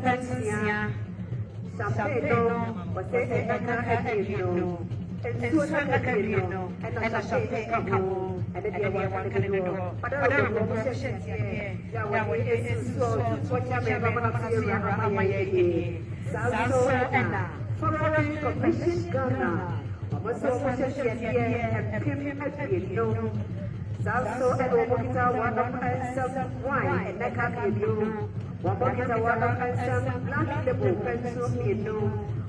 Pensia, Sapeno, Osekanakadino, and Susanakadino, and Asantehemaa, and the dear one Canado, but I don't know what sessions here. Yahweh is so, what Yamaye, Salso Anna, Foreign Commission Ghana, Amaso Session here, and Pim Adino. Salso and Wabokita, one of some wine, and Nakakino, Wabokita, one of some black label, pencil,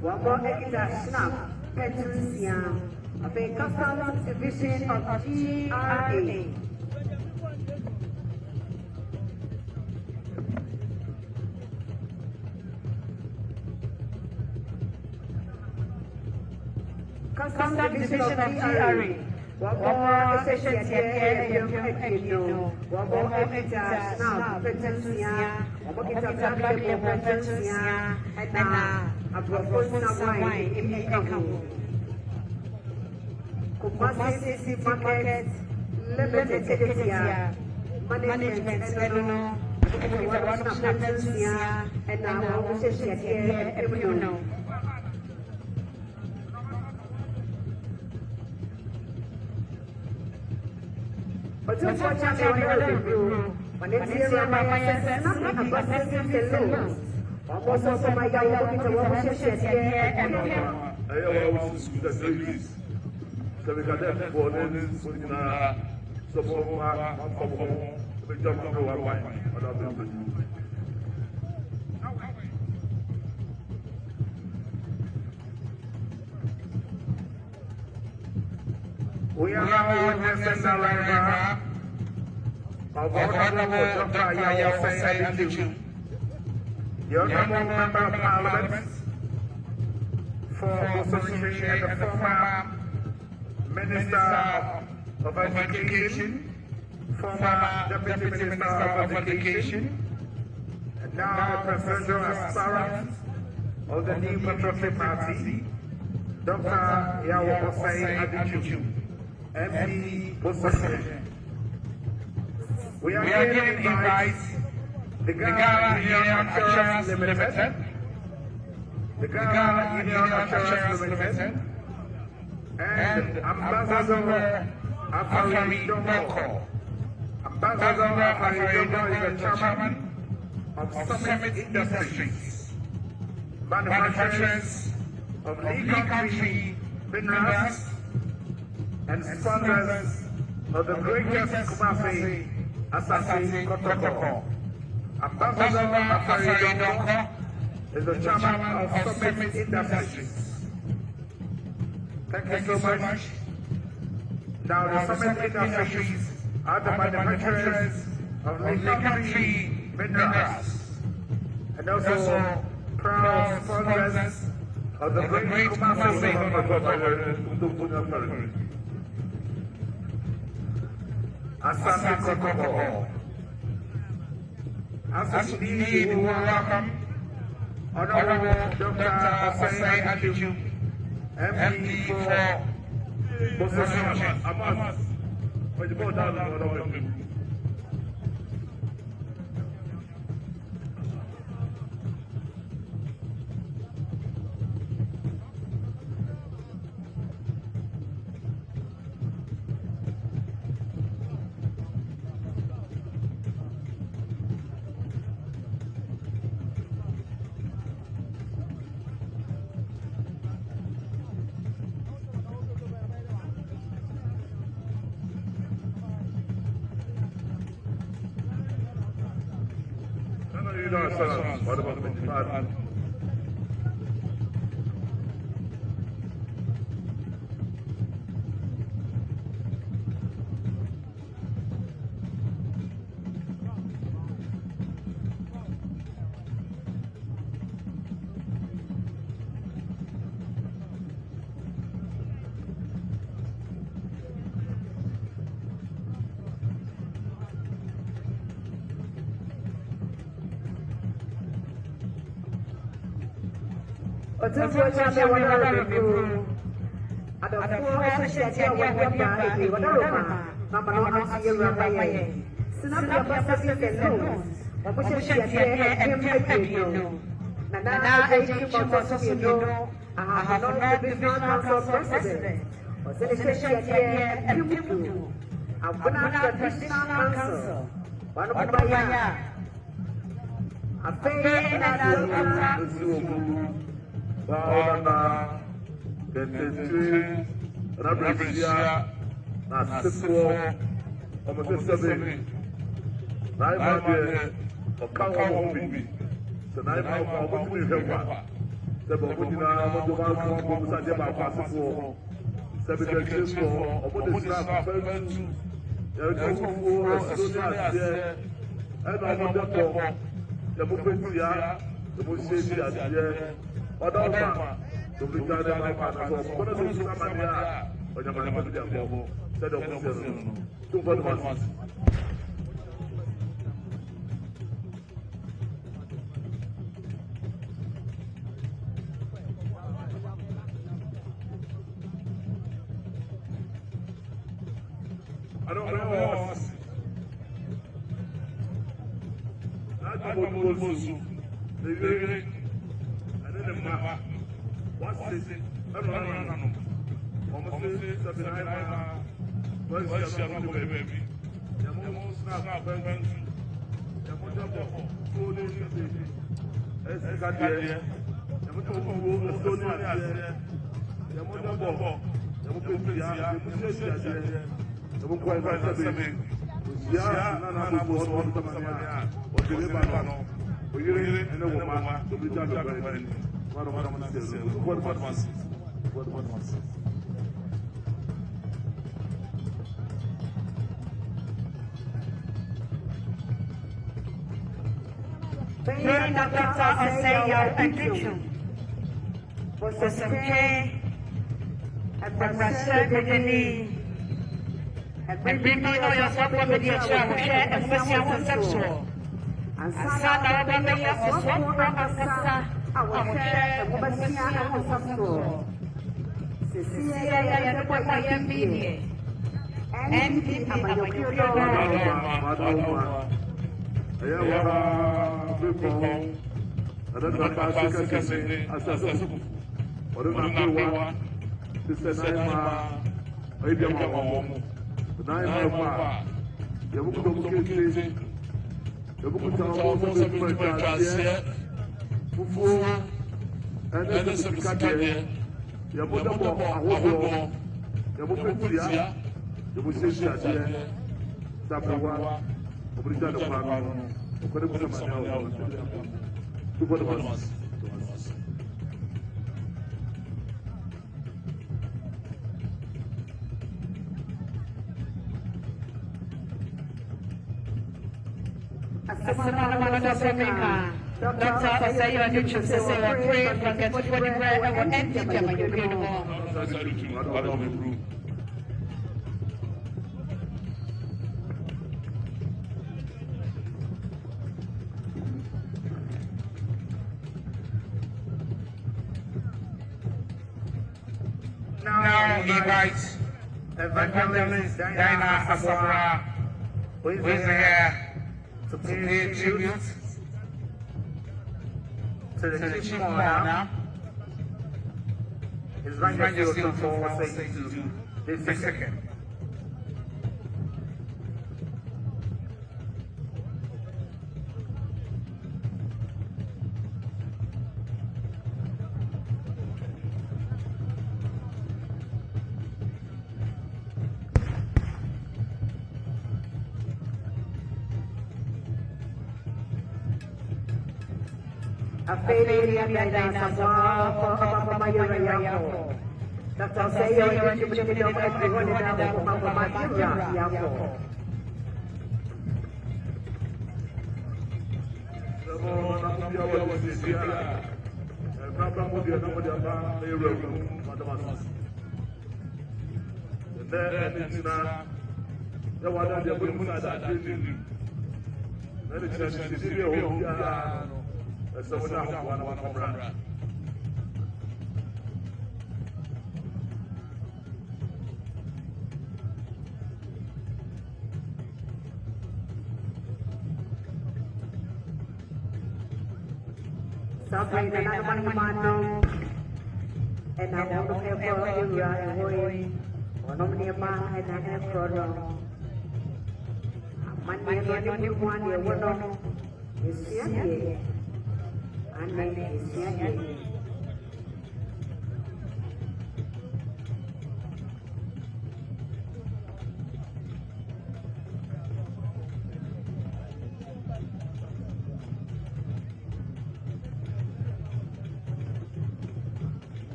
Wabokita, snap, Pensia, of a customs division of GRA. Customs division of GRA. Wabo session here, Wabo Ekita, Snap, Pensia, Wabo Kita Black Label, Pensia, and a proposal wine in Ekamu. Kumasi Market Limited, Management, Elono, Pensia, and now session here, Ebuno. Otumfuo Osei Tutu, Manhyia Manhyia nothing about the laws. Almost also my guy looking to what we should here and I always the ladies. So we got them for this in some of my we jump over one. We are now witnessing the arrival of Honorable Dote Yie, the Honorable Member of Parliament for Association and the former Minister of Education, former Deputy Minister of Education, and now Presidential Aspirant of the New Patriotic Party, Dr. Osei Tutu. MP position. We are here to invite the Ghana Union Assurance Limited, the Ghana Union Assurance Limited, and Ambassador Afari Donko. Ambassador Afari Donko is the chairman of Summit Industries, manufacturers of legal country minerals, and sponsors of the greatest Kumasi Asantehemaa. Ambassador Afari Donko is the chairman of Summit Industries. Thank you so much. Now the Summit Industries are the manufacturers of legal country minerals and also proud sponsors of the great Kumasi Asantehemaa. As indeed we welcome Honorable Dr. Osei Tutu, MP for Position. What about the Otumfuo Osei Tutu, Otumfuo Osei Tutu, Nana Ejim Mososino, I have no divisional council president. Osei Tutu, I'm going to have traditional council. One of my a fair and I don't know. I don't know. Dr. Osei Tutu says we are praying for the good bread and we're empty them and you're going to walk. Now invite Evangelist Diana Asabra, who is here to pay tribute to the chief mourner, His Majesty Otumfuo Osei Tutu the second. Dr. Osei Sabre na naman manong and I want to have a hoy one of the man and I have product Manhyia ni one year one is here and then is here.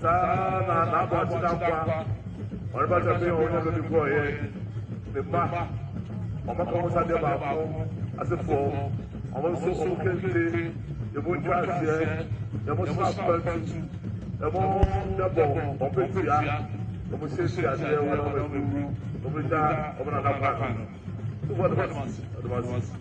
Sana about Nampa. What about the people who never before here? The back. Almost at the back. As a four. Almost so okay. The moon drives here. The most person. The more double. Opetia. Almost says that they were over there. Over another back. What was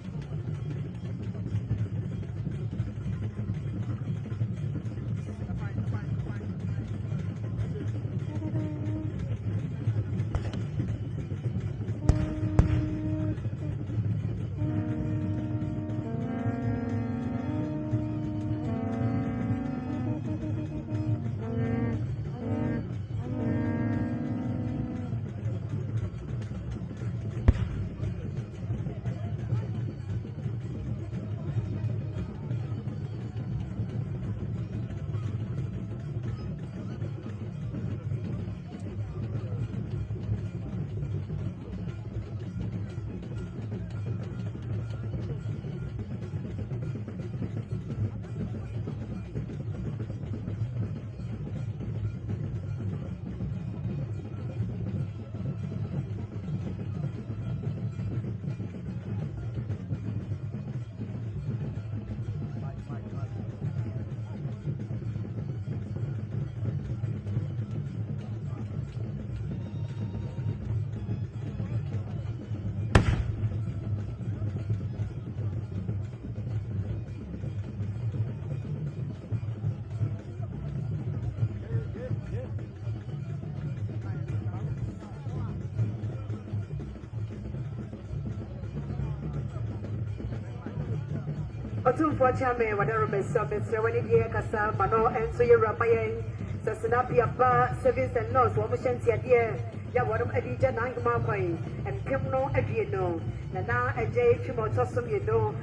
Otumfuo Chame, whatever may submit, so when you hear Kasa, Mano, and so you're Ramayan, Sasanapia Bar, Service and Laws, Womushan Tia, Yawadam Adija Nangamai, and Kimno Adriano, Nana Ajay Chimotosum, you know,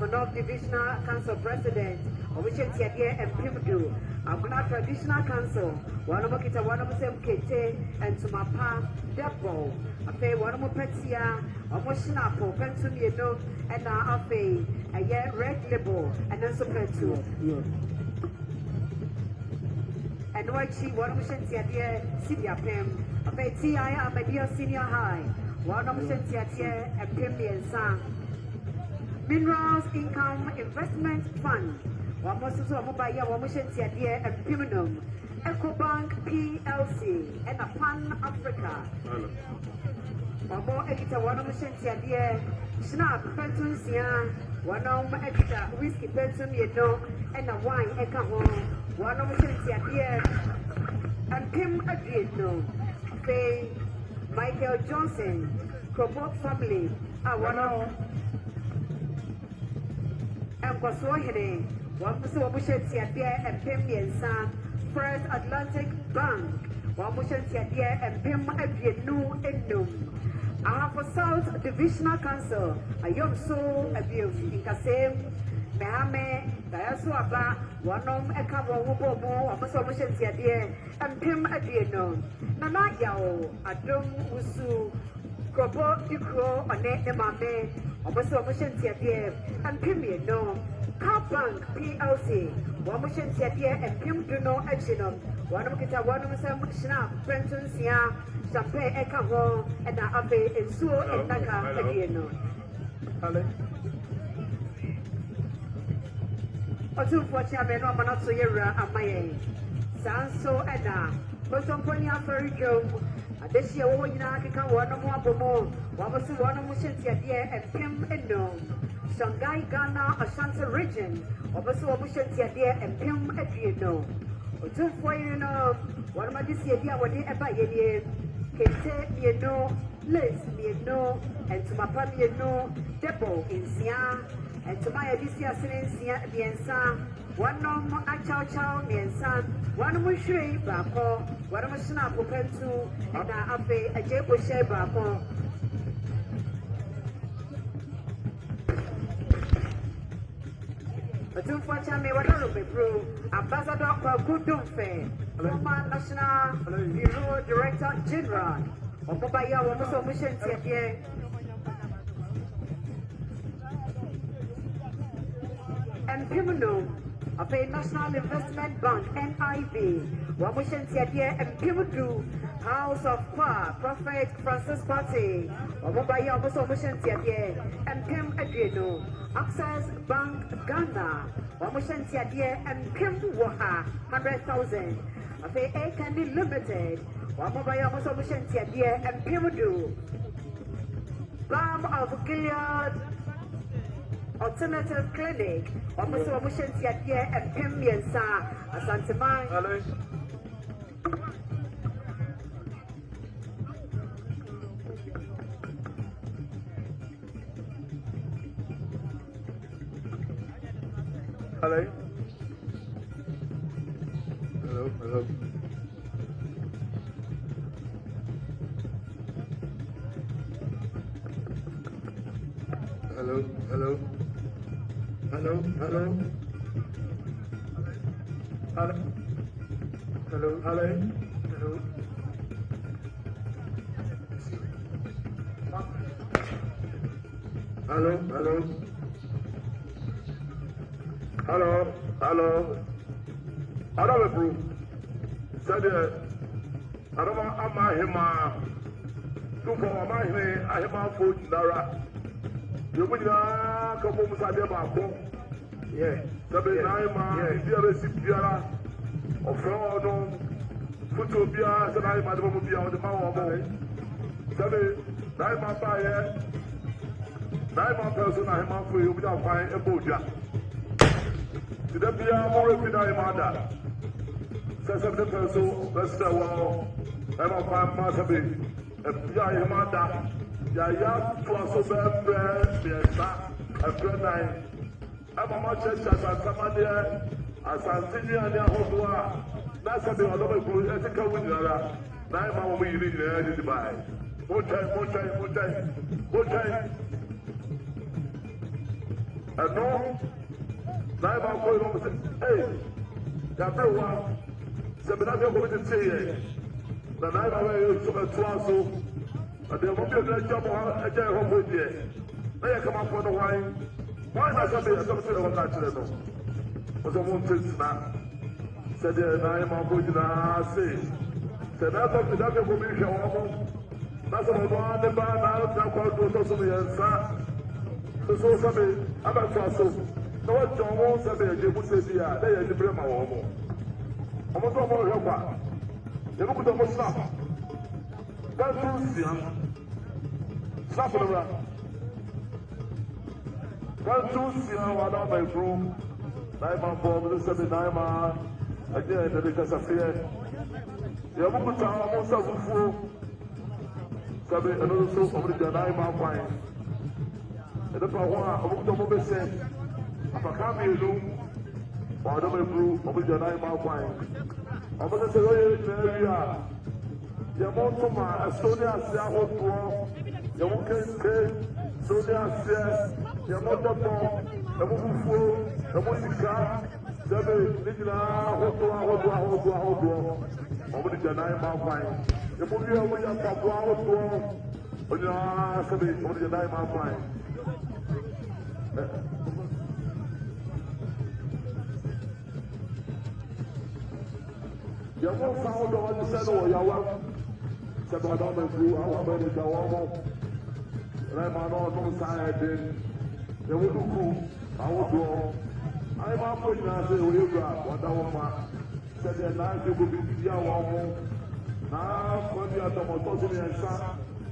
for North Divisional Council President, Womushan Tia, and Pimdu, Abuna Traditional Council, one of Makita, one of them Kete, and Tumapa, Depo, a pay one of Petsia, Omoshinapo, Pentum, you know, and now a pay. A year red label and then super two. And what she wanted to say, City of him, a petty I am a dear senior high. One of the Tiatia and Pimmy Sang. Minerals Income Investment Fund. One most of Mobile Womushan Tiatia and Piminum. EcoBank PLC and a Pan Africa. One more editor, one of the Tiatia, Snap, Pentusia. One of my editor, whiskey person, you know, and a wine, echo home. One of the here, and Kim Adriano, Faye, Michael Johnson, Crobot family, one of and Kwaswahili, one was a mission here, and Pim and Sam, First Atlantic Bank, one mission here, and Pim Adriano and Noom. I have a South Divisional Council. I am so abused in Kasem, Mahame, Diasuaba, one of a couple of Wobo, a solution here, and Pim Adriano. Nana Yao, Adum Usu, Krobo, Dukro, Ane, Mame, a solution here, and Pim, no. Bank PLC, one mission here, and Pim do no action. One of the one of some snap, Prenton Sia. Champagne Ekaho and Abe and Suo and Naka again. Otumfuo Chame no manato yera amaye. Sanso Eda. Bosomponia Ferrijo. Adesia wo nyina keka wono mo abomo. Wamosu wono mo shentia die and Pim eno. Shanghai Ghana Ashanti region. Obosu wo mo shentia die and Pim edieno. Otumfuo no one of my this year wadi eba ye. Kete, you know, Liz, you know, and to my papa, you know, Depo in Sia, and to my Alicia Silencia, Biensa, one no a chow chow, Biensa, one more shrey, Bako, one more snap open to, and I have a Japo share Bako. Otumfuo Chame, whatever be true, Ambassador for Good former National Bureau Director General of Mobile Womuso Mission Tiapier. And Pimino of a National Investment Bank, NIB, Wamushan Tiadia and Pimudu, House of Pa, Prophet Francis Party, Wamubaya Wamushan Tiadia and Pim Adreno, Access Bank Ghana, Wamushan Tiadia and Pim Waha, 100,000. Afe Candy Limited, Wamubaya Wamushan Tiadia and Pimudu, Balm of Gilead Alternative Clinic, Wamushan Tiadia and Pim Yensa, Asantehemaa. Hello. Hello. Hello. Hello. I don't approve. Said I don't want Manhyia. Do for Manhyia. I have my food Nara. You would not come home with a yeah. Sabi Naima, the other Sipiara, or Frodo, Futubia, and I might be on the mountain. Sabi Naima Bayer, Naima person I am for you without finding a boja. To the Pia more if I mother. Says of the person, let's say, well, I'm a fine master. A Pia mother, Yaya, to us of a friend. I'm a much as Asantehemaa, Asantehemaa, that's a bit of a ethical winner. Now, we need to buy. More time. And no, now I'm going to say, hey, that's a while. Seminary going to say, the night away to a twasso, and there will be a job a day home with you. They come up for the wine. Why not have a substitute of a natural? Was a woman now. Said the name of Bujana say. Said that of the Daka will be shown. That's about one the bar now, now called to Tosumi and Sa. So, Sabi, I'm a fossil. No one John won't say, you would say, they are the Brema Homo. Almost all your part. You look at the most slap. That's young. Slap around. One, two, see how I don't make room. Naima Bob, the 79 again, the because of fear. You have put down almost as a fool. Sabi, another source of the Naima wine. And the power of the mobile said, if I can't be a room, or I don't make room of the Naima wine. I'm going to say, oh, yeah, you want to my Estonia, Siaho, you won't get Estonia, Siaho. Yamoto, Otumfuo, Osei Tutu, Nigina, Hoto, over the Janaima wine. The movie over your Papua, on your Sabi, over the Janaima wine. You won't sound on the saddle, Yawa. Sabadama grew our baby Jawamo. Ramano, no side. The Wuku, our door. I'm up with Nasa, we got what I want. Said the night you could be Yawamo. Now, when you are the Motosi and Son,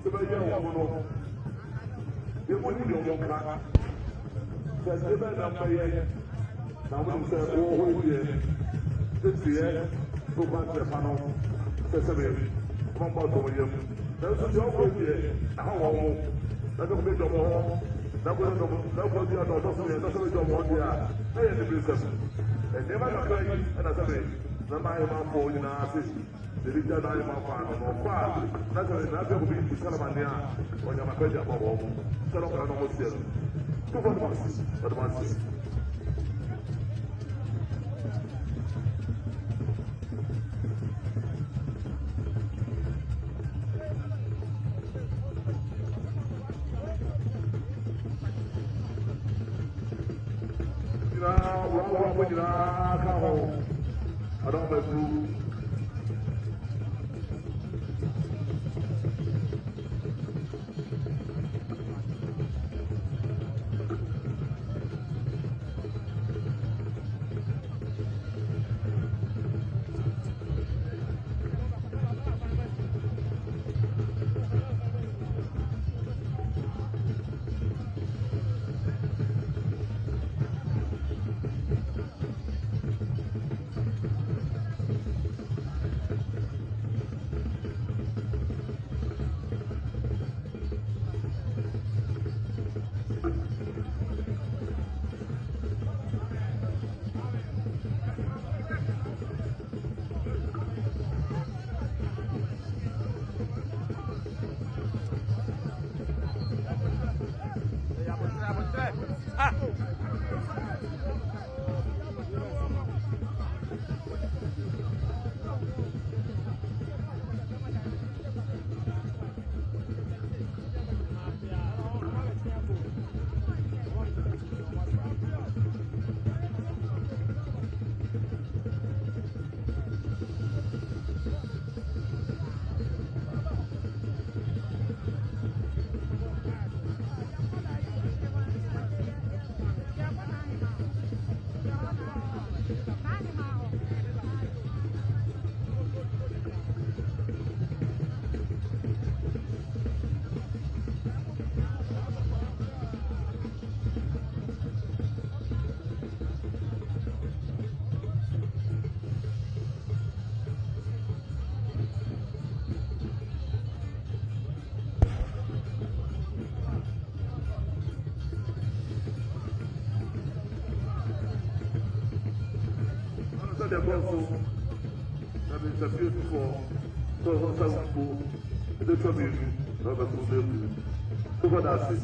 to be Yawamo. You wouldn't be your car. Says the man of my head. Now, when you say, oh, here, this year, 2 months of panel, says a baby, come out over you. There's a job with you. How that's a bit of more. That was the other doesn't job one year. They had the business. And never got ready, and as I say, the Manhyia for you now, the Richard Manhyia or far. That's a will be Salamania when you're my better for home. Set up an almost here. 2 months, but once. I don't know. said they're also, that is a beautiful, so school, the community, Robert Museum. So what I say.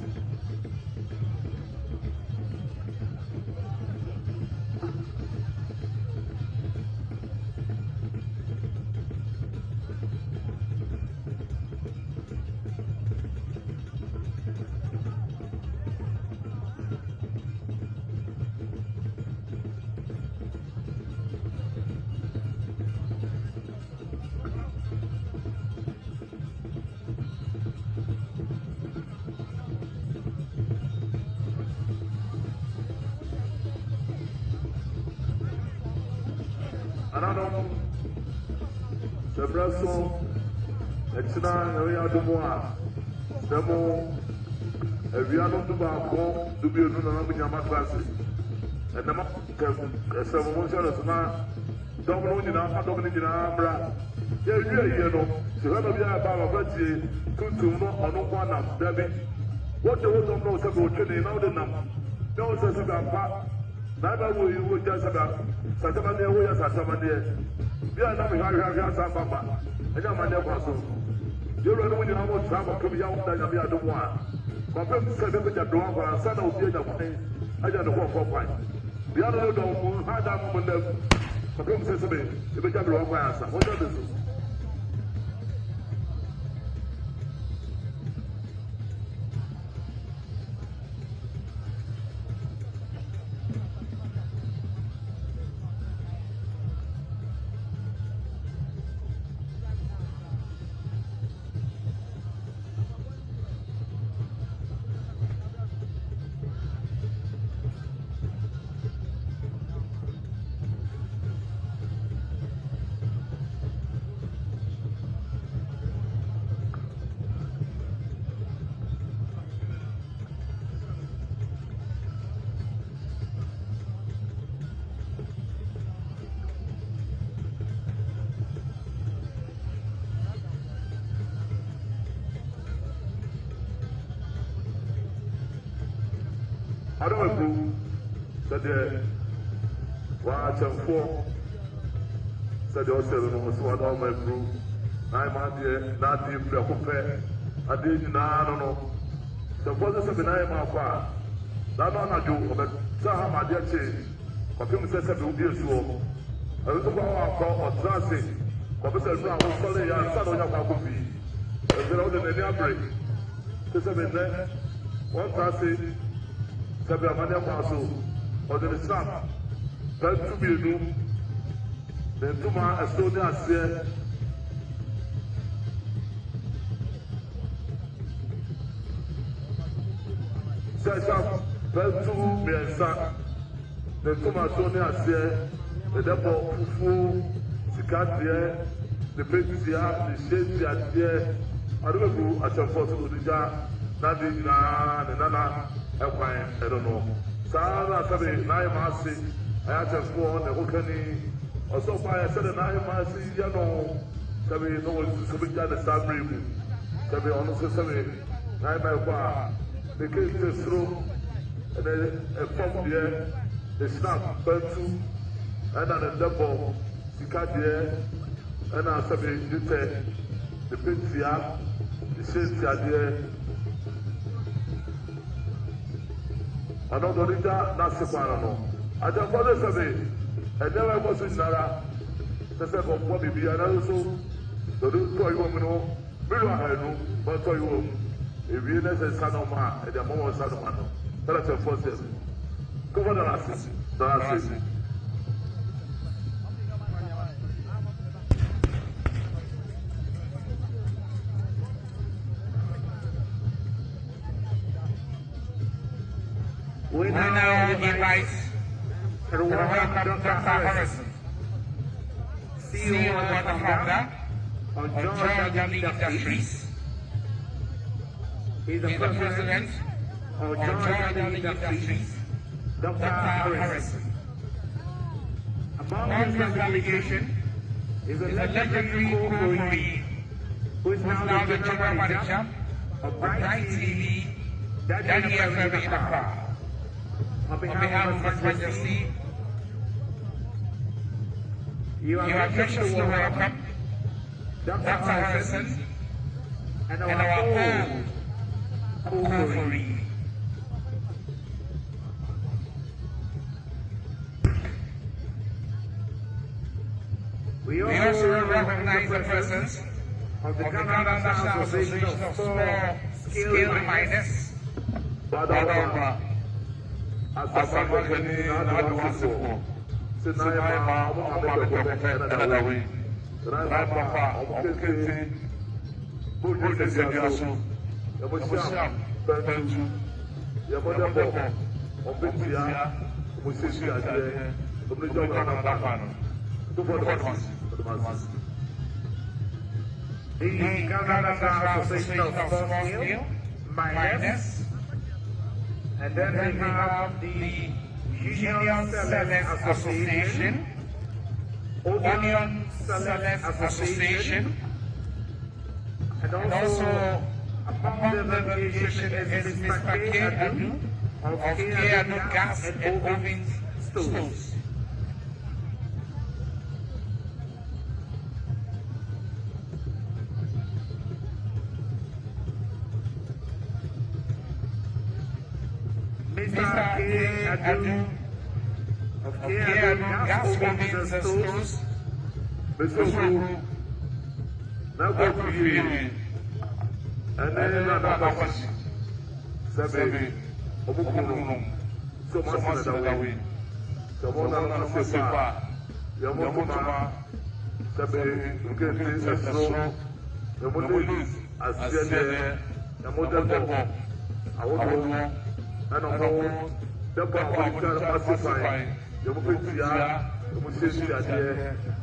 So, it's not a real demois. Demo, if you are not to go to be a number classes, and the several months now, don't in our dominant in our bra. You know, to have a year about a virtue, to no one of Debbie. What the world of no several training out the number. No says about neither will you just about Satamania, we are Satamania. We are not having some papa. And I'm never so. You don't know when you have more trouble coming out than I don't want. My friend said, if you're drunk, I said, I'll be in the way. I got to walk for fine. The other don't hide up on them. My friend says to me, if you're drunk, I answer. What does this? I don't know that the Otumfuo said the Osei was one of my brew. I'm on the not in the compare. I didn't know. The father said, I am far. That one I do, but Sahama dear change. For him says, I will be a slow. I will go out or transit. Professor Brown will call it and son of your coffee. If there was any outbreak, to 7 there, one transit. Sabi amane kwaso odere snap that to be do the tuma Estonia ase sasa that to be asa the tuma Estonia ase the depo fufu sikadie the petia the shade there arugo Otumfuo odija na di na nana I don't know. Sarah said, Naimasi, I had to go on the Hookany, or so far I said, Naimasi, you know, Sabi, no one to be done the Sabri, Sabi, honestly, Sabi, Naimai, the case is through, and then a pump there, the snap, Bertu, and then a double, the cat there, and I said, the Pintia, the Shintia there. I don't know that Nasipano. I just want to say, and never was in Nara. The second body be also the toy woman, Mira, but toy woman. If you know the son of man, and the moment son of man, that's a first step. Come on, the last. We now invite Dr. Harrison, CEO and founder of Georgia Dignitaries. He is the president of Georgia Dignitaries, Dr. Harrison. Among his delegation is a legendary co-employee who is now the general manager of Bright TV, Dote Yie in Accra. On behalf of His Majesty, You are gracious to welcome Dr. Harrison and our own Kukuri. We also recognize the presence of the Ghana National Association of Small-Scale Miners, Badaba, Asantehemaa, Sinayama, Otumfuo The Ghana National Association of Small-Scale Miners, and then we have the Union Sellers Association, Onion Sellers Association, and also among the delegation is Mr. Konadu of Konadu Gas and Oven Stoves. Mr. Konadu of Konadu Gas Oven Stoves, Mr. Nakofi, and then another Sabi, Obukunum, so much away. Samona Sepa, Yamotuma, Sabi, Ukenti, Esro, Yamulis, Asiane, Yamodabo, Awodo, and all the power of pacify, Yamukia, Yamusia,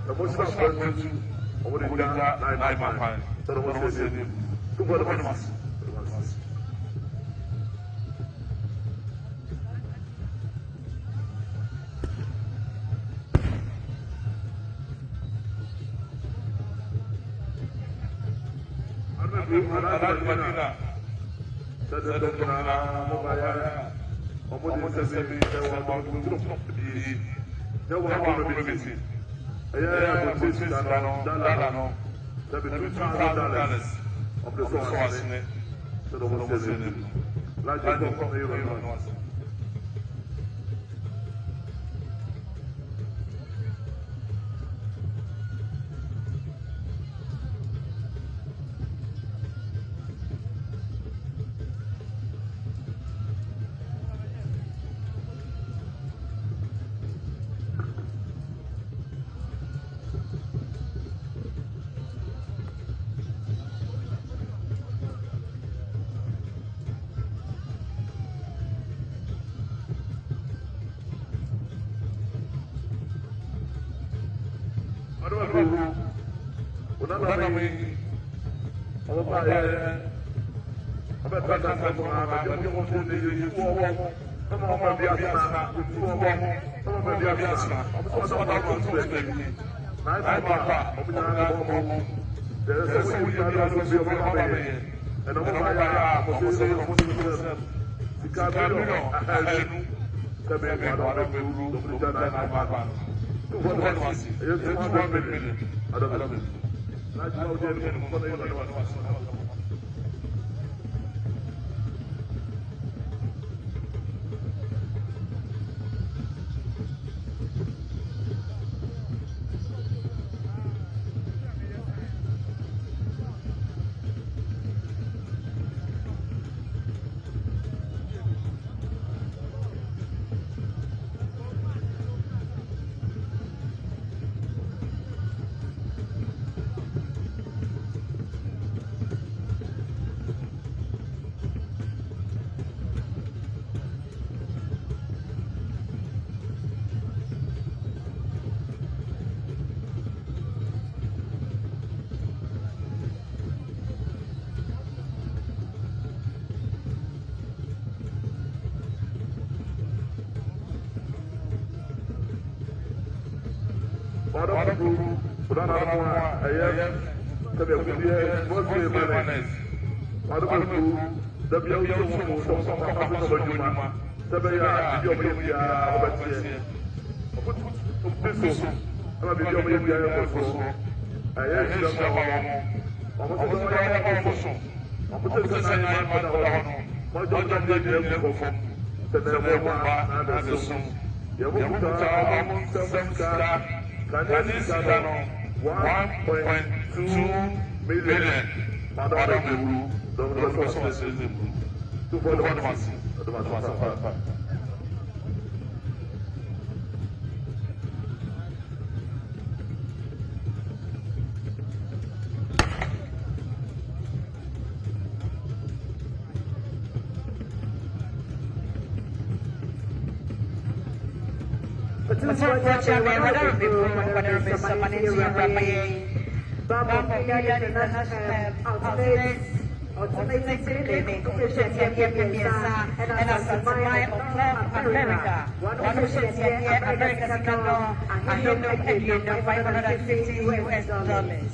the Muslim person, over the Nine, so the one said, two for the ones. Of the source, I'm going to be able to do it. I am just almost also. I'm going to send my mother. My daughter did the perform. The never and the soon. You won't tell some star. Can you see 1.2 million? Madame, don't go so much. To follow the Otumfuo Osei Ultimate Clinic, and Asantehemaa of America. America Sinano, and 550 US dollars.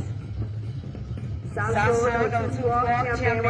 Sasso Otumfuo Osei Tutu,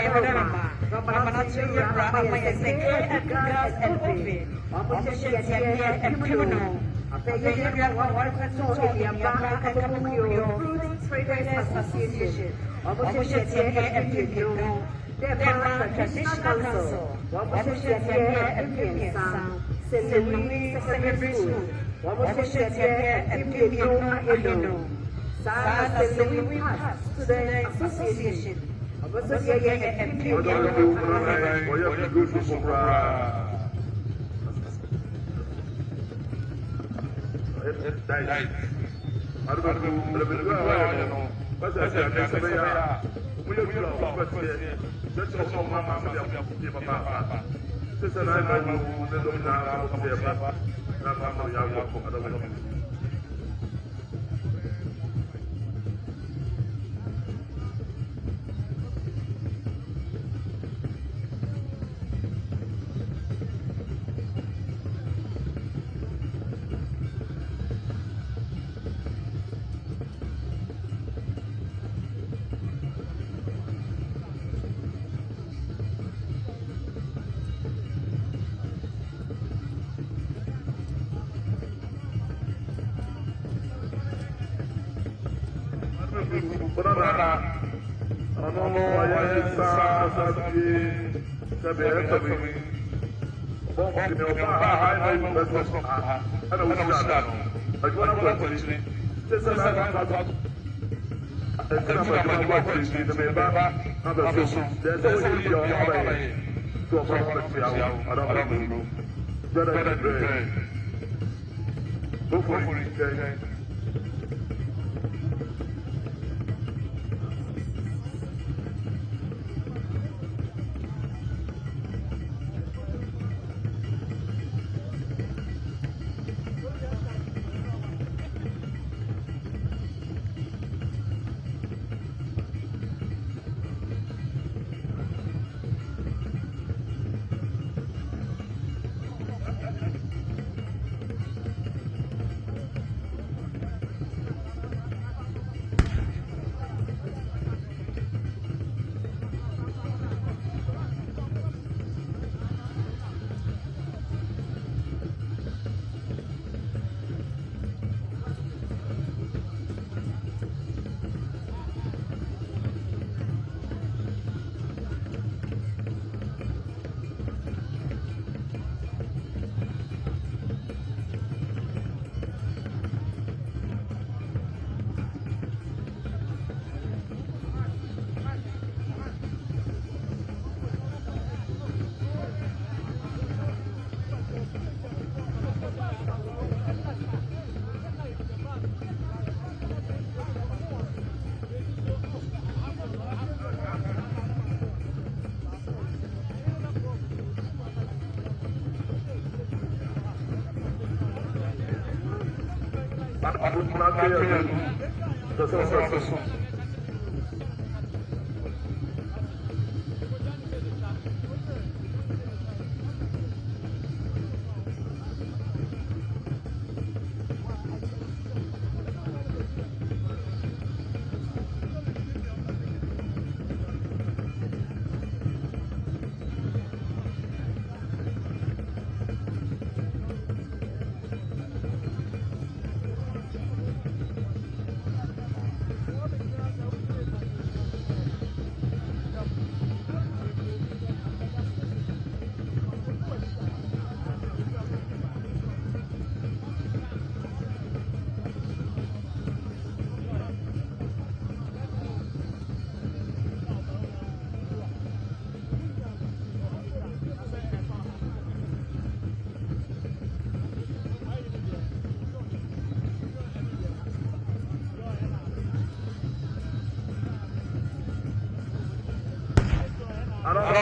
We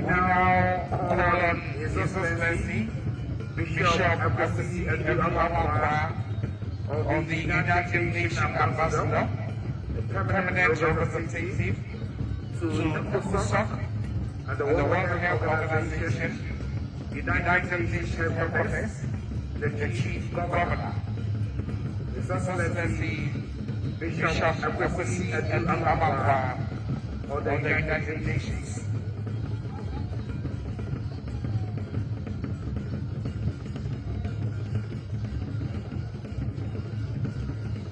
now call on His Excellency Bishop Akwesi Aduamakwa of the United Nations Ambassador, the permanent representative to NUCOSOC and the World Health Organization, United Nations Headquarters, the Chief Governor, His Excellency Bishop Akwesi Aduamakwa of the United Nations.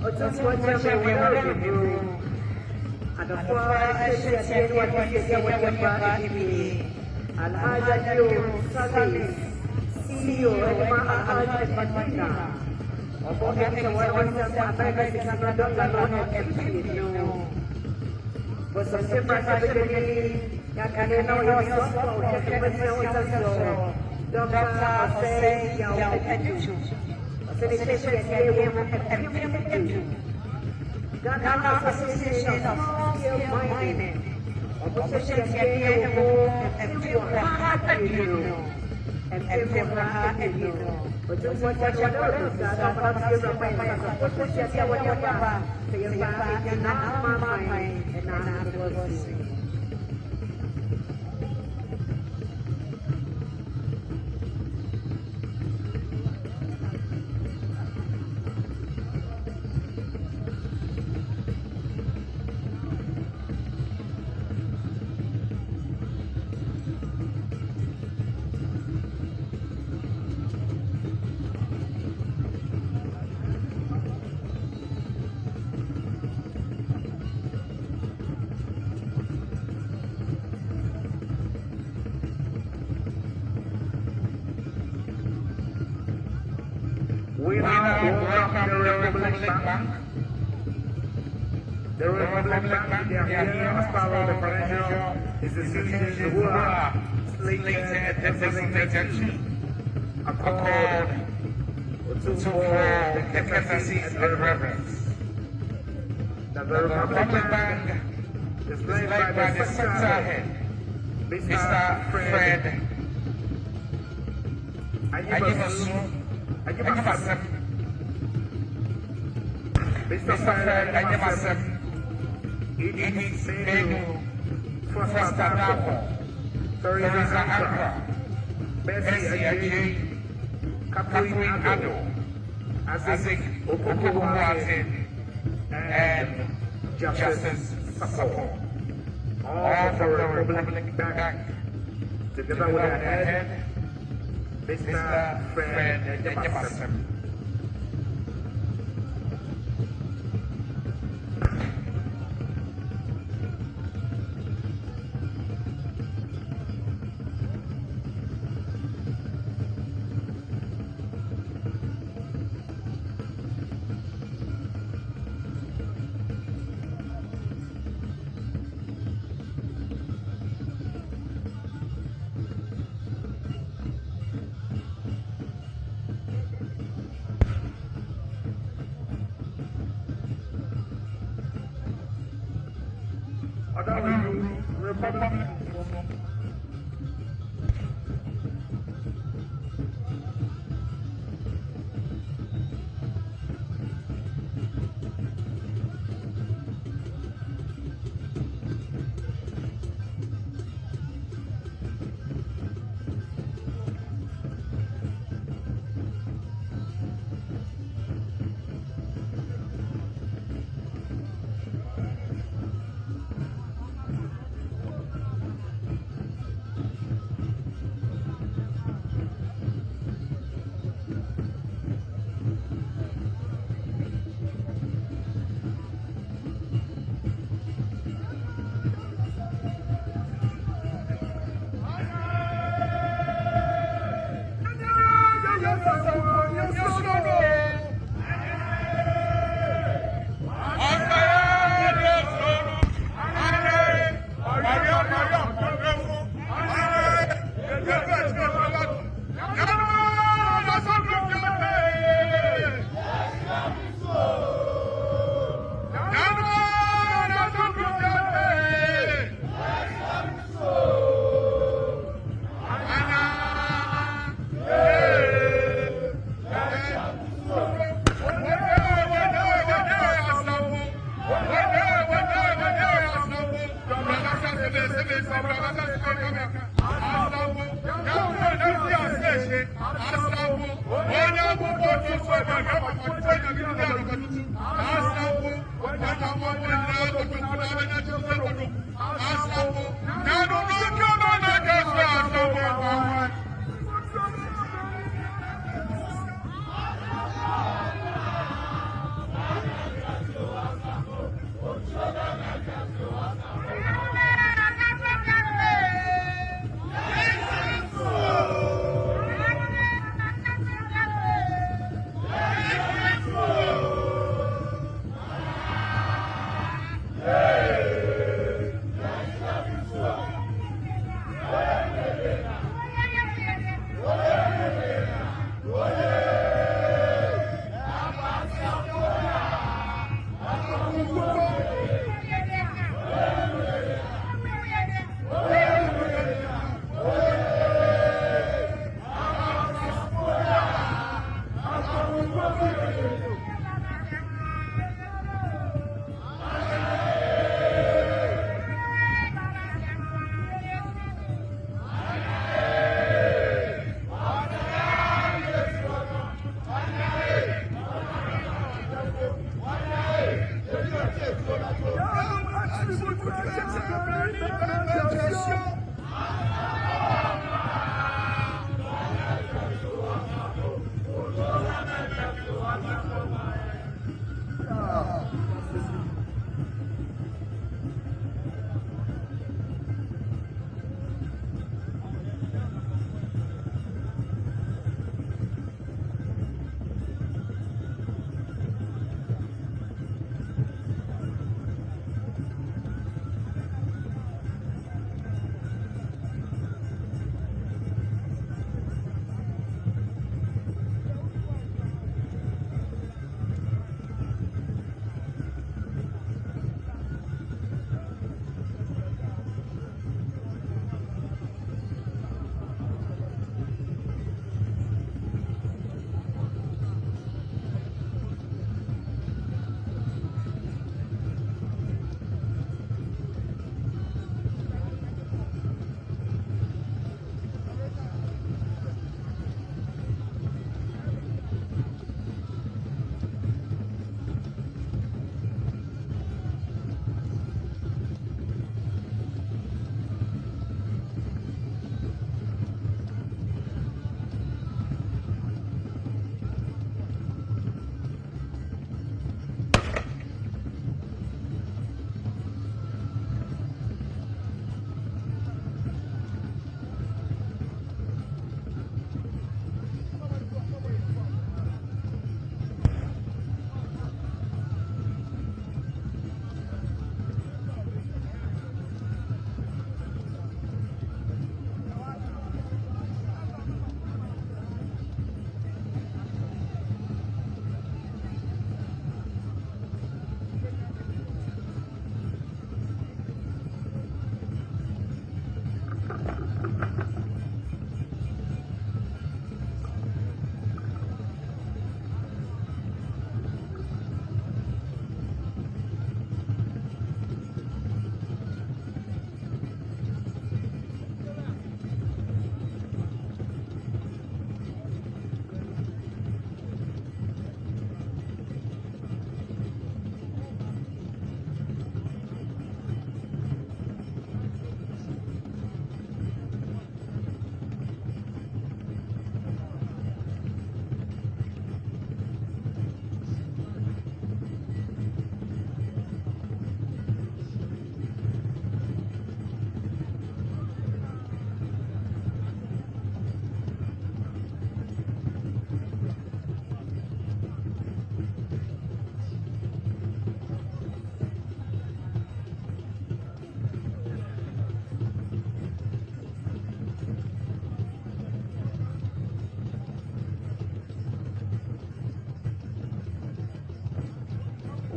Otumfuo Osei Tutu, and the four associates what you say what you are in Alhaji Salis, CEO Alhaji Fatina, of all the one American and for some simple secretary, Yakaneno, Dr. Osei Tutu. Ghana Association of Small-Scale Mining, Opposition We now welcome the Republic Bank. The Republic Bank, they are here as part of the financial institutions who are slated and designated accord to the courtesy and reverence. The Republic Bank is led by the sector head, Mr. Fred Ayimasu. Mr. Fred Ayimasu, Edith Benu, Foster Nabo, Teresa Akra, Bessie Ajay, Catherine Ado, Azik Okubuwatin, and Justice Sapo. All from the Republic Bank, together with our head, Mr. Fred Ayimasu.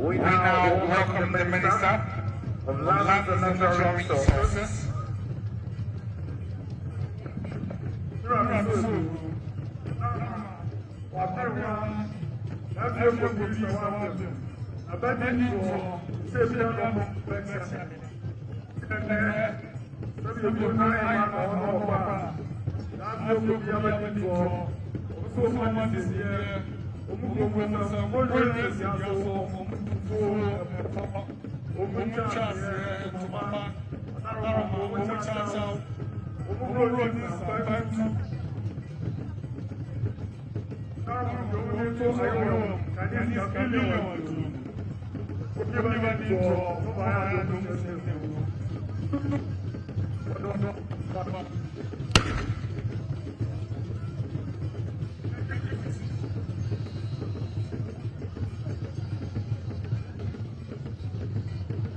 We now welcome the Minister of Land and Natural Resources.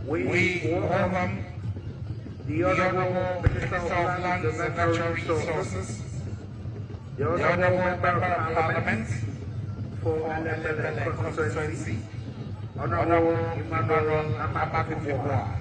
We welcome the Honorable Minister of Lands and Natural Resources, the Honorable Member of Parliament for Asantehemaa constituency, Honorable Emmanuel Asantehemaa.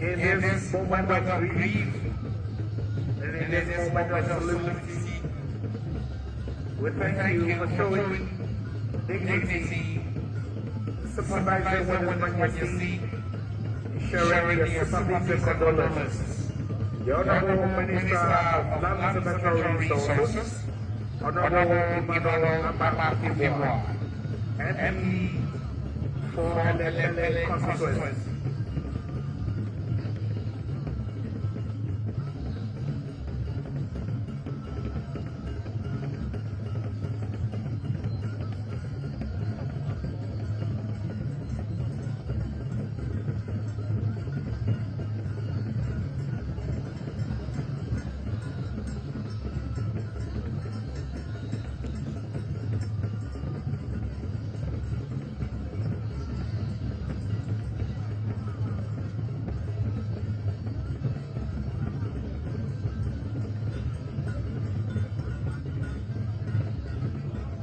In this moment of grief, and in this moment of solemnity, we thank you for showing dignity, sympathizing with the Manhyia, sharing your sympathies and condolences. The Honorable Minister of Lands and Natural Resources, Honorable Emmanuel Asantehemaa, MP for Asantehemaa constituency.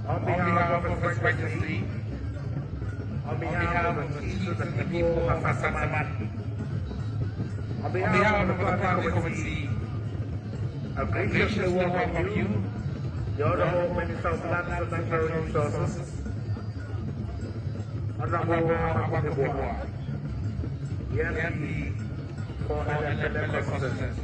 On behalf of His Majesty, on behalf of the chiefs and the people of Asantehemaa, on behalf of the Planning Committee, I graciously welcome you, the Honorable Minister of Lands and Natural Resources, Honorable Asantehemaa, the MP for Asantehemaa constituency.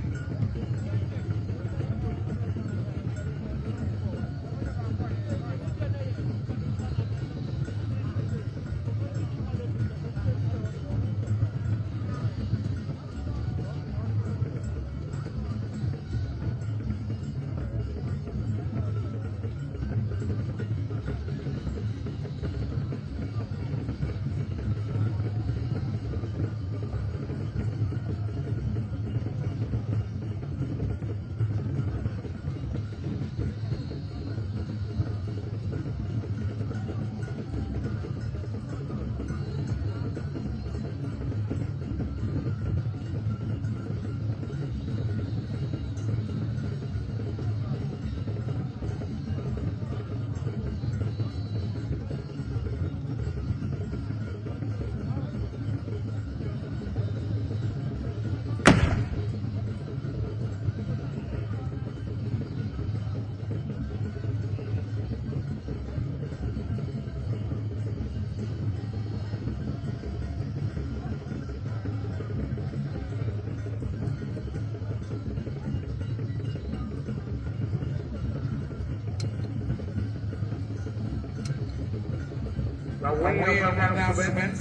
by way of announcement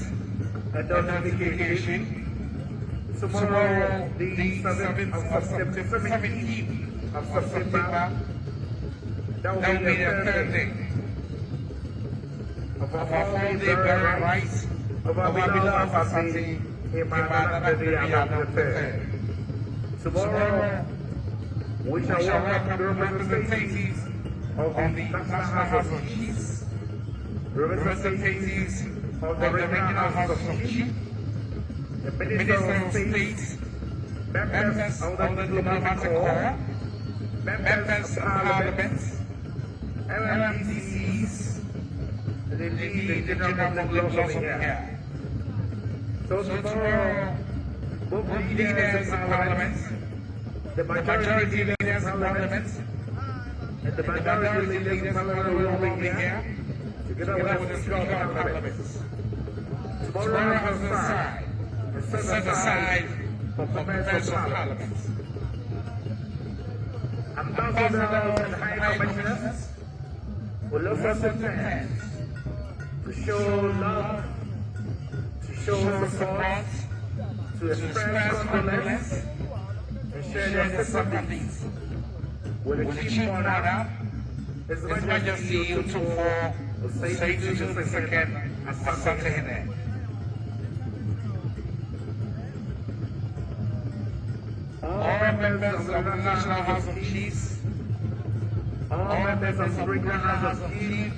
and notification, tomorrow, the 17th of September, that will be the third day of our 4-day burial rites of our beloved Asantehemaa Dote Yie. Tomorrow, we shall welcome the representatives of the National House of Chiefs, representatives of the Regional House of Chiefs, the Minister of State, members of the Diplomatic Corps, members of Parliament, MMDCs, and indeed the General Public will be here. So tomorrow, both leaders in Parliament, the majority leaders in Parliament, and the minority leaders in Parliament will be here, together with the Speaker of Parliament. Tomorrow has been set aside for members of Parliament. Ambassadors and High Commissioners will also attend to show love, to show support, to express condolence, and share their sympathies with the Chief Monarch, His Majesty Otumfuo Osei Tutu II, Asantehemaa. All members of the National House of Chiefs, all members of the Regional House of Chiefs,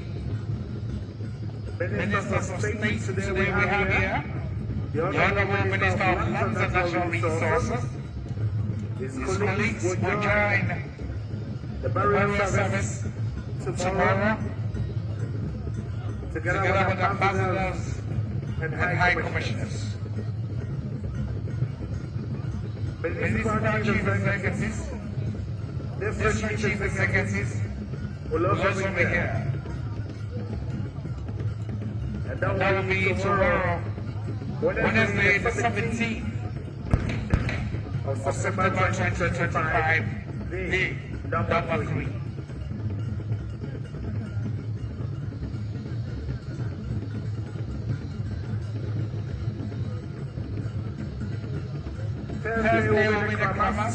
Ministers of State today we have here, the Honorable Minister of Lands and Natural Resources, his colleagues will join the burial service tomorrow, together with ambassadors and high commissioners. Municipal chief executives, district chief executives will also be here. And that will be tomorrow, Wednesday the 17th of September 2025, day number 3. Thursday will be the climax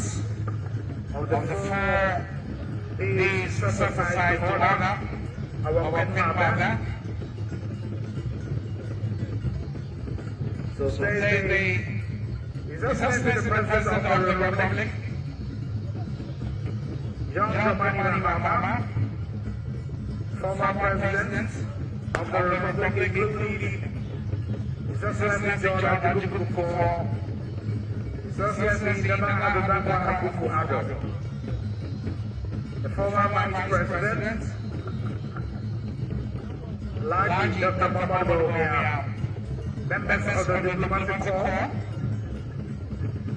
of the 4 days set aside to honor our Queen Mother. So Thursday is Excellency the President of the Republic, John Dramani Mahama, former President of the Republic, including His Excellency John Otumfuo Osei Tutu, the former Vice President, Laji Dr. members of the Diplomatic Corps,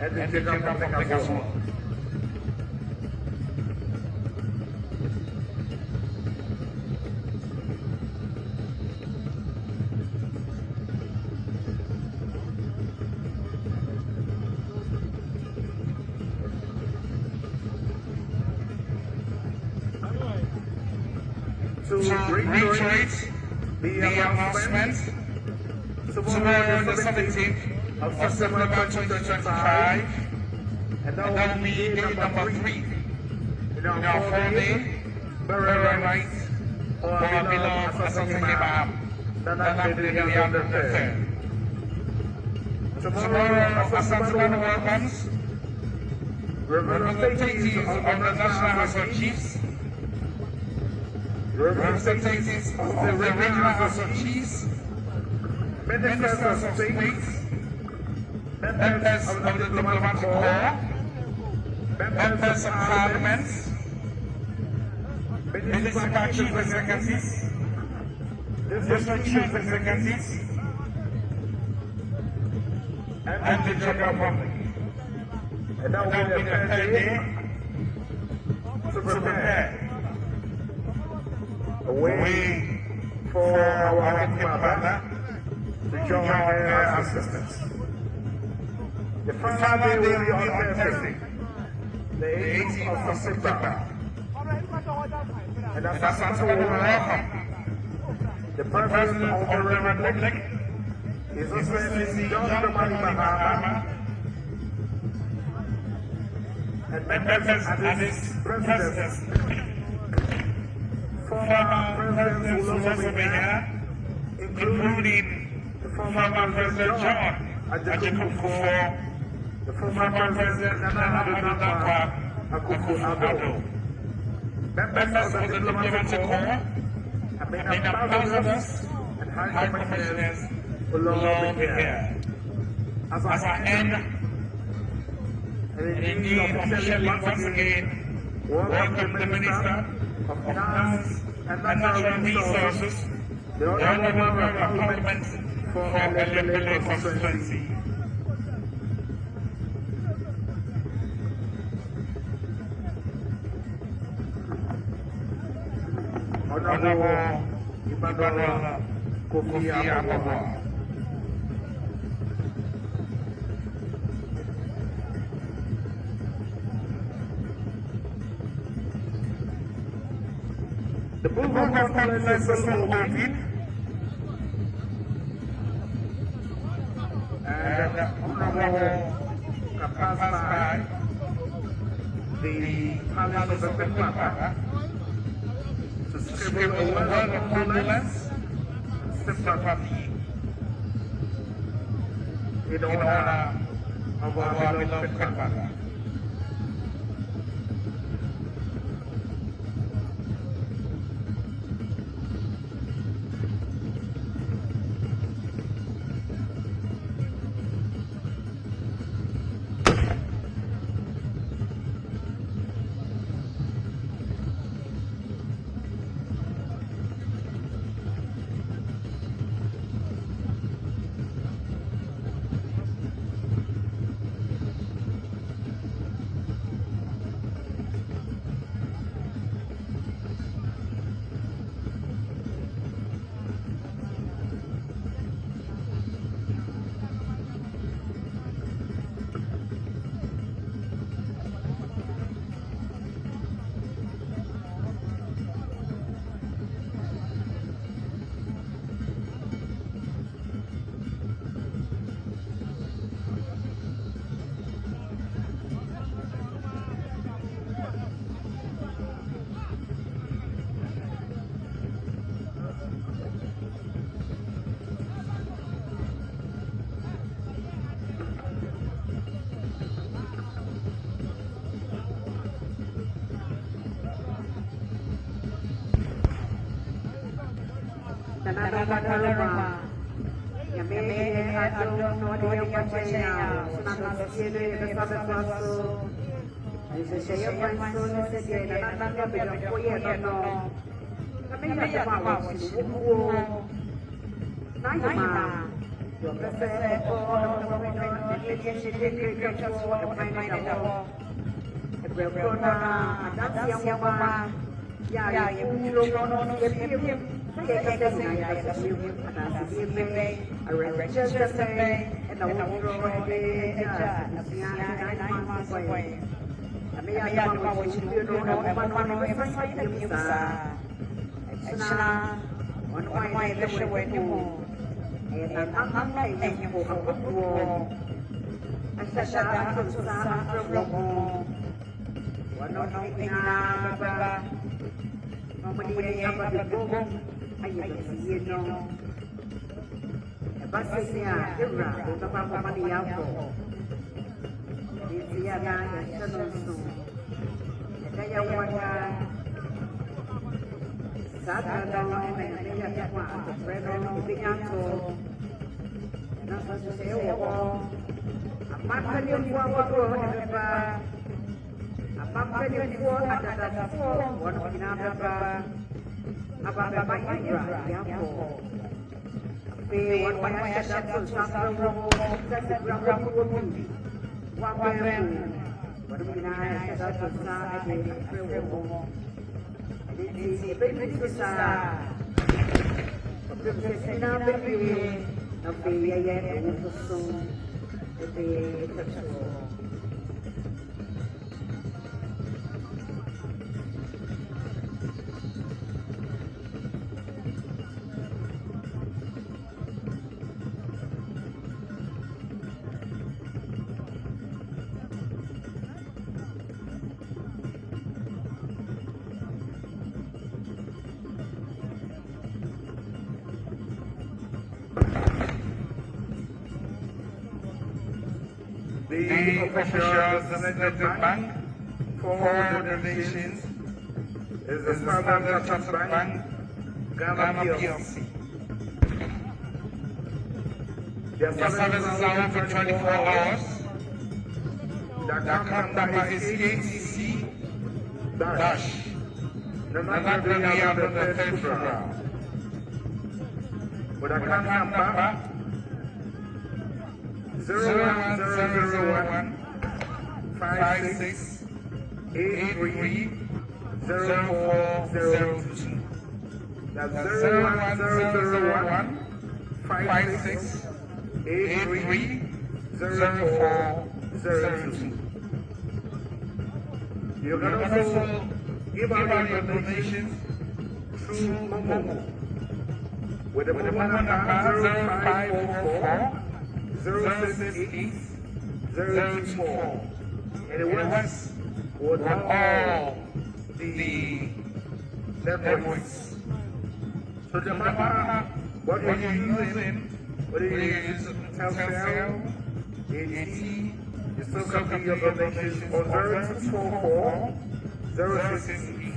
and the General Public as well. To reiterate the announcement, tomorrow the 17th of September 2025, and that will be day number 3 in our 4-day burial rites for our beloved Asantehemaa Dote Yie. Tomorrow, Asantehemaa welcomes representatives of the National House of Chiefs, representatives of the Regional House of Chiefs, Ministers of State, members of the Diplomatic Corps, members of Parliament, municipal chief executives, district chief executives, and the General Public. And that will be the third day to prepare a way for our Queen Mother to join her assistance. The final day will be on Thursday, the 18th of September. And as a welcome, the President of the Republic, His Excellency John Dramani Mahama, and members and his presidents, former presidents who also be here, including the former President John Otumfuo, the former President Nana Akufo-Addo, members of the diplomatic corps, and ambassadors and high commissioners will all be here. As I end, and indeed officially once again, welcome the Minister of Finance and Natural Resources, the Honourable Member of Parliament for Elembele constituency. Honourable Emmanuel Kofi Ababa. The book of confidence is open, and Honourable can pass by the palace of the Papa to scribble a word of condolence and sympathy in honor of our beloved Papa. the official designated bank for donations is the Standard Chartered Bank, Ghana PLC. Their services are open 24 hours. The account number is ATC dash Konadu Yiadom the Federal. With account number 01001 56 83 0402. That's 01001 56 83 0402. You can also give out your donations through Momo with the Momo number 0544 068 024. And it works with all the networks. So the matter what are you using? What are you using? Telcel, AT, you still complete your donations on 0244 068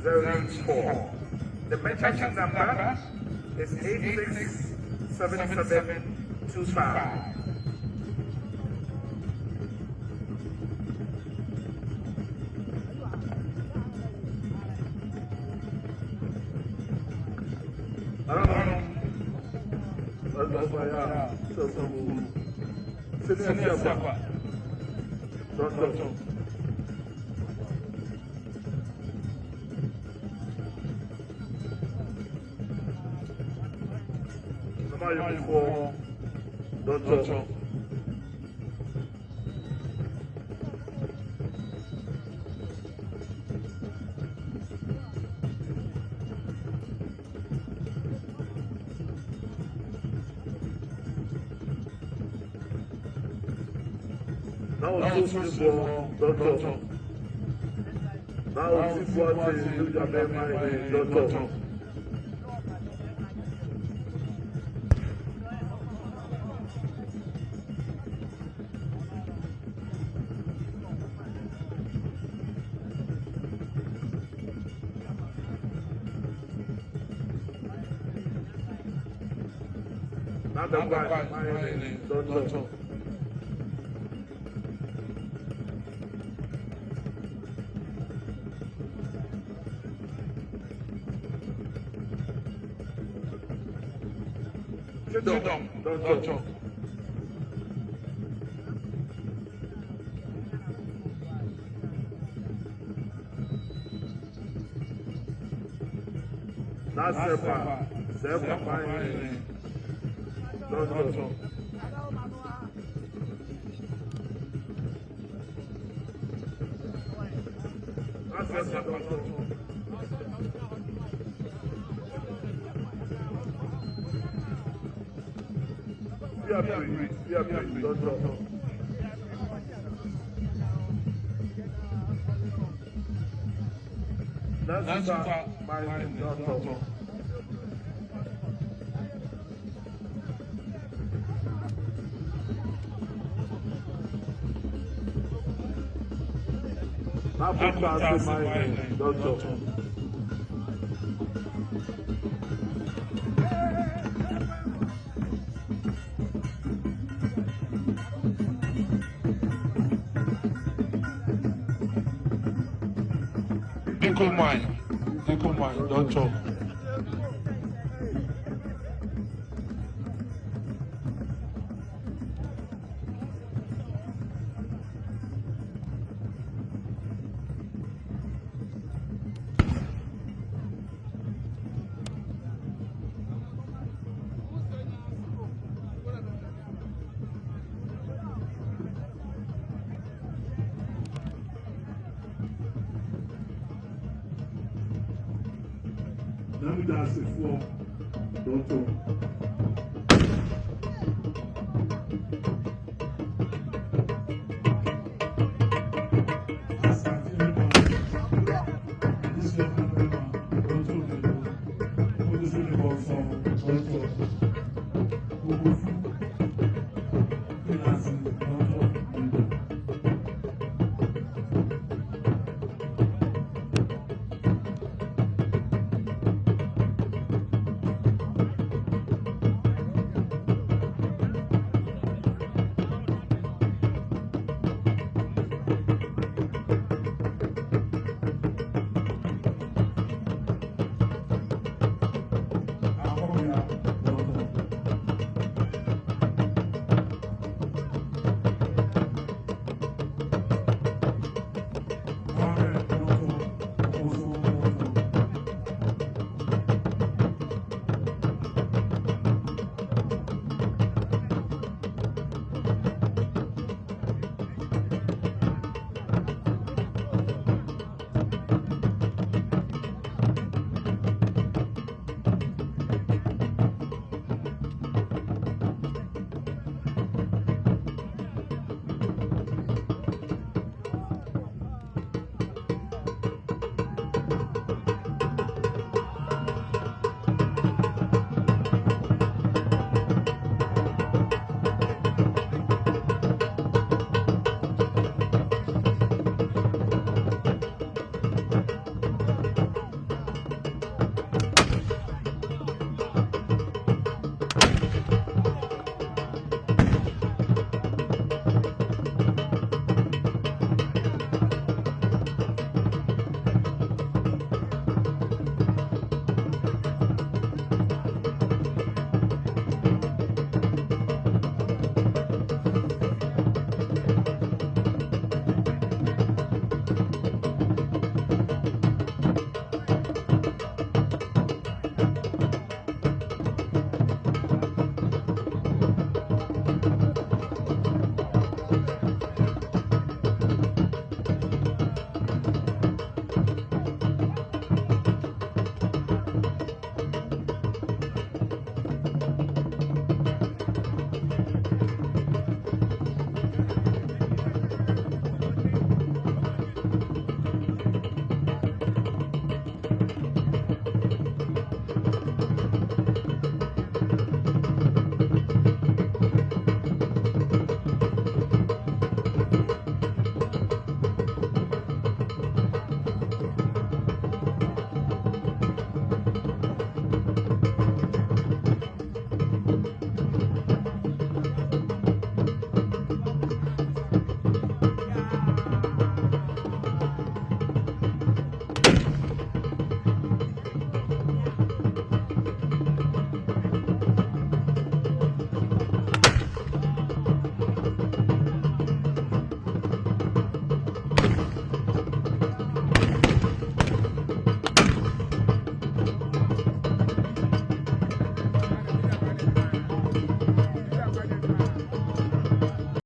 024. The merchant number is 867725. Dote. Now Otumfuo Dote. Now Otumfuo Osei Tutu. Now the guy, Dote. Dote. That's Sepa. Dote. That's Sepa. Dote. That's my Dote. That's my Dote. Nikomai, Dote. That's it for Dote. Asantehemaa. This is Dote. What is it about from Dote?